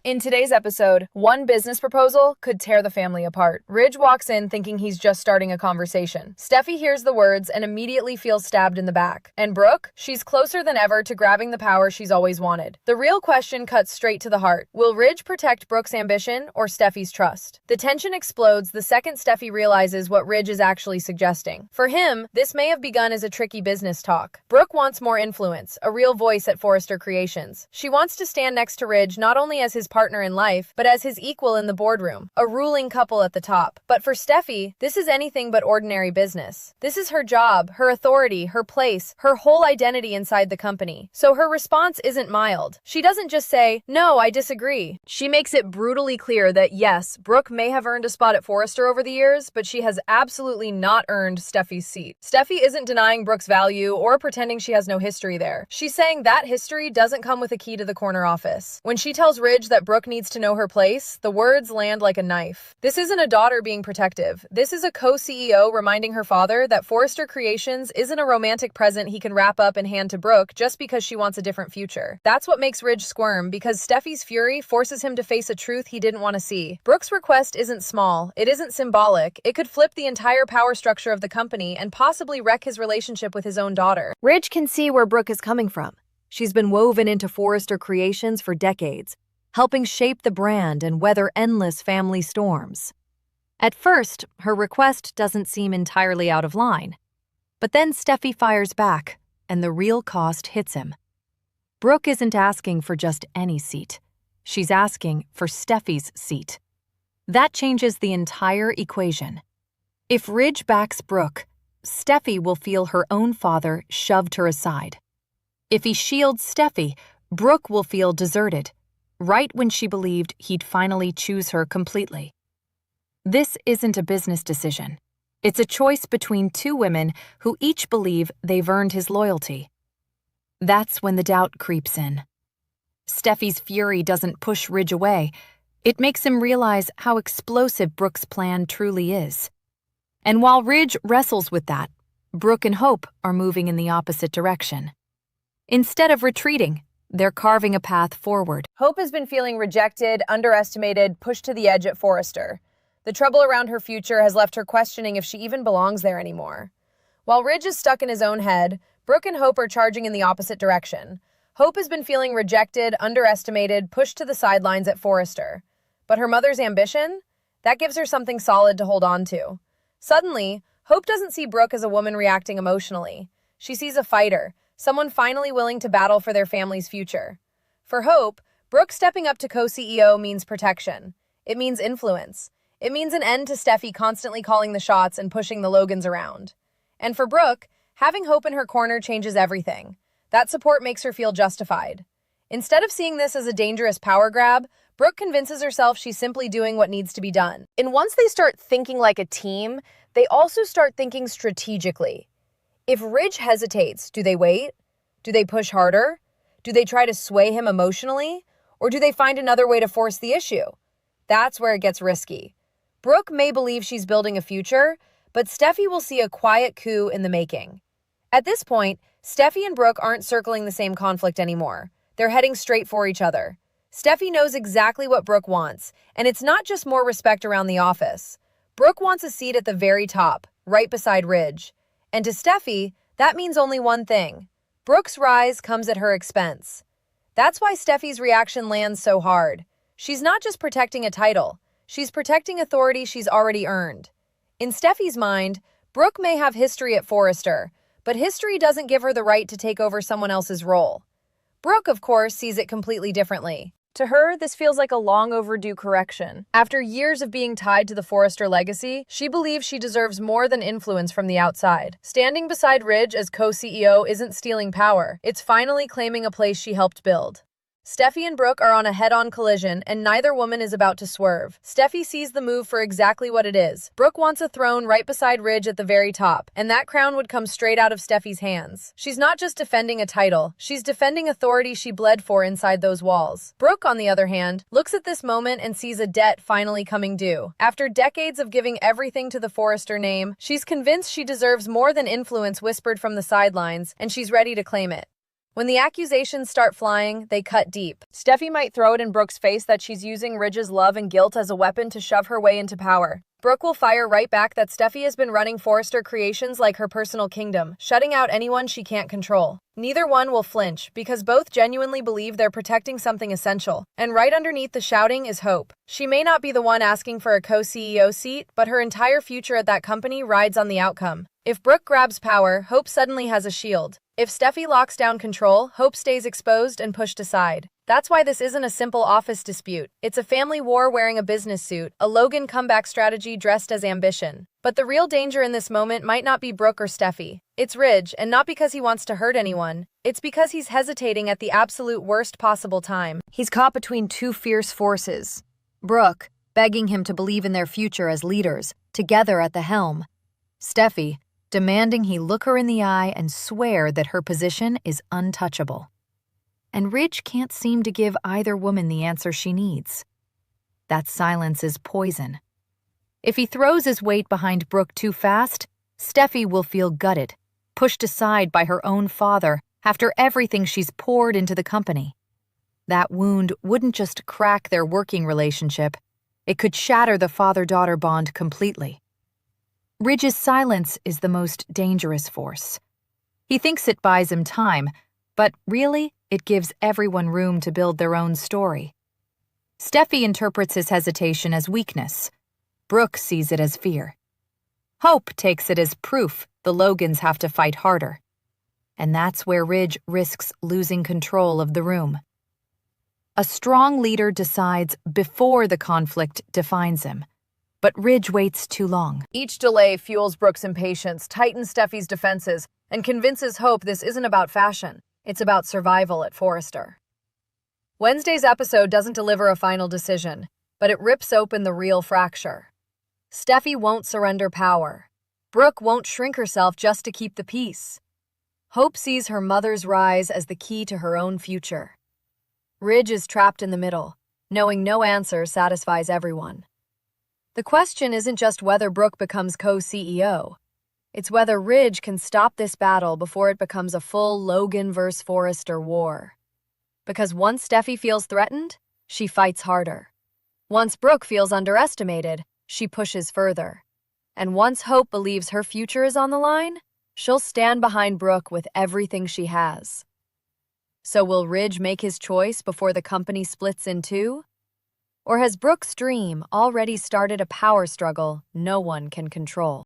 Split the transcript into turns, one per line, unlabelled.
In today's episode, one business proposal could tear the family apart. Ridge walks in thinking he's just starting a conversation. Steffi hears the words and immediately feels stabbed in the back. And Brooke? She's closer than ever to grabbing the power she's always wanted. The real question cuts straight to the heart. Will Ridge protect Brooke's ambition or Steffi's trust? The tension explodes the second Steffi realizes what Ridge is actually suggesting. For him, this may have begun as a tricky business talk. Brooke wants more influence, a real voice at Forrester Creations. She wants to stand next to Ridge not only as his partner in life, but as his equal in the boardroom, a ruling couple at the top. But for Steffi, this is anything but ordinary business. This is her job, her authority, her place, her whole identity inside the company. So her response isn't mild. She doesn't just say, "No, I disagree." She makes it brutally clear that yes, Brooke may have earned a spot at Forrester over the years, but she has absolutely not earned Steffi's seat. Steffi isn't denying Brooke's value or pretending she has no history there. She's saying that history doesn't come with a key to the corner office. When she tells Ridge that Brooke needs to know her place, the words land like a knife. This isn't a daughter being protective. This is a co-CEO reminding her father that Forrester Creations isn't a romantic present he can wrap up and hand to Brooke just because she wants a different future. That's what makes Ridge squirm, because Steffi's fury forces him to face a truth he didn't want to see. Brooke's request isn't small. It isn't symbolic. It could flip the entire power structure of the company and possibly wreck his relationship with his own daughter.
Ridge can see where Brooke is coming from. She's been woven into Forrester Creations for decades, helping shape the brand and weather endless family storms. At first, her request doesn't seem entirely out of line. But then Steffi fires back, and the real cost hits him. Brooke isn't asking for just any seat. She's asking for Steffi's seat. That changes the entire equation. If Ridge backs Brooke, Steffi will feel her own father shoved her aside. If he shields Steffi, Brooke will feel deserted, right when she believed he'd finally choose her completely. This isn't a business decision. It's a choice between two women who each believe they've earned his loyalty. That's when the doubt creeps in. Steffi's fury doesn't push Ridge away. It makes him realize how explosive Brooke's plan truly is. And while Ridge wrestles with that, Brooke and Hope are moving in the opposite direction. Instead of retreating, they're carving a path forward.
Hope has been feeling rejected, underestimated, pushed to the edge at Forrester. The trouble around her future has left her questioning if she even belongs there anymore. While Ridge is stuck in his own head, Brooke and Hope are charging in the opposite direction. Hope has been feeling rejected, underestimated, pushed to the sidelines at Forrester. But her mother's ambition? That gives her something solid to hold on to. Suddenly, Hope doesn't see Brooke as a woman reacting emotionally. She sees a fighter, someone finally willing to battle for their family's future. For Hope, Brooke stepping up to co-CEO means protection. It means influence. It means an end to Steffi constantly calling the shots and pushing the Logans around. And for Brooke, having Hope in her corner changes everything. That support makes her feel justified. Instead of seeing this as a dangerous power grab, Brooke convinces herself she's simply doing what needs to be done. And once they start thinking like a team, they also start thinking strategically. If Ridge hesitates, do they wait? Do they push harder? Do they try to sway him emotionally? Or do they find another way to force the issue? That's where it gets risky. Brooke may believe she's building a future, but Steffi will see a quiet coup in the making. At this point, Steffi and Brooke aren't circling the same conflict anymore. They're heading straight for each other. Steffi knows exactly what Brooke wants, and it's not just more respect around the office. Brooke wants a seat at the very top, right beside Ridge. And to Steffi, that means only one thing. Brooke's rise comes at her expense. That's why Steffi's reaction lands so hard. She's not just protecting a title. She's protecting authority she's already earned. In Steffi's mind, Brooke may have history at Forrester, but history doesn't give her the right to take over someone else's role. Brooke, of course, sees it completely differently. To her, this feels like a long overdue correction. After years of being tied to the Forrester legacy, she believes she deserves more than influence from the outside. Standing beside Ridge as co-CEO isn't stealing power. It's finally claiming a place she helped build. Steffi and Brooke are on a head-on collision, and neither woman is about to swerve. Steffi sees the move for exactly what it is. Brooke wants a throne right beside Ridge at the very top, and that crown would come straight out of Steffi's hands. She's not just defending a title, she's defending authority she bled for inside those walls. Brooke, on the other hand, looks at this moment and sees a debt finally coming due. After decades of giving everything to the Forrester name, she's convinced she deserves more than influence whispered from the sidelines, and she's ready to claim it. When the accusations start flying, they cut deep. Steffi might throw it in Brooke's face that she's using Ridge's love and guilt as a weapon to shove her way into power. Brooke will fire right back that Steffi has been running Forrester Creations like her personal kingdom, shutting out anyone she can't control. Neither one will flinch, because both genuinely believe they're protecting something essential. And right underneath the shouting is Hope. She may not be the one asking for a co-CEO seat, but her entire future at that company rides on the outcome. If Brooke grabs power, Hope suddenly has a shield. If Steffi locks down control, Hope stays exposed and pushed aside. That's why this isn't a simple office dispute. It's a family war wearing a business suit, a Logan comeback strategy dressed as ambition. But the real danger in this moment might not be Brooke or Steffi. It's Ridge, and not because he wants to hurt anyone. It's because he's hesitating at the absolute worst possible time.
He's caught between two fierce forces. Brooke, begging him to believe in their future as leaders, together at the helm. Steffi, demanding he look her in the eye and swear that her position is untouchable. And Ridge can't seem to give either woman the answer she needs. That silence is poison. If he throws his weight behind Brooke too fast, Steffi will feel gutted, pushed aside by her own father after everything she's poured into the company. That wound wouldn't just crack their working relationship, it could shatter the father-daughter bond completely. Ridge's silence is the most dangerous force. He thinks it buys him time, but really, it gives everyone room to build their own story. Steffi interprets his hesitation as weakness. Brooke sees it as fear. Hope takes it as proof the Logans have to fight harder. And that's where Ridge risks losing control of the room. A strong leader decides before the conflict defines him. But Ridge waits too long.
Each delay fuels Brooke's impatience, tightens Steffi's defenses, and convinces Hope this isn't about fashion. It's about survival at Forrester. Wednesday's episode doesn't deliver a final decision, but it rips open the real fracture. Steffi won't surrender power. Brooke won't shrink herself just to keep the peace. Hope sees her mother's rise as the key to her own future. Ridge is trapped in the middle, knowing no answer satisfies everyone. The question isn't just whether Brooke becomes co-CEO. It's whether Ridge can stop this battle before it becomes a full Logan vs. Forrester war. Because once Steffi feels threatened, she fights harder. Once Brooke feels underestimated, she pushes further. And once Hope believes her future is on the line, she'll stand behind Brooke with everything she has. So will Ridge make his choice before the company splits in two? Or has Brooke's dream already started a power struggle no one can control?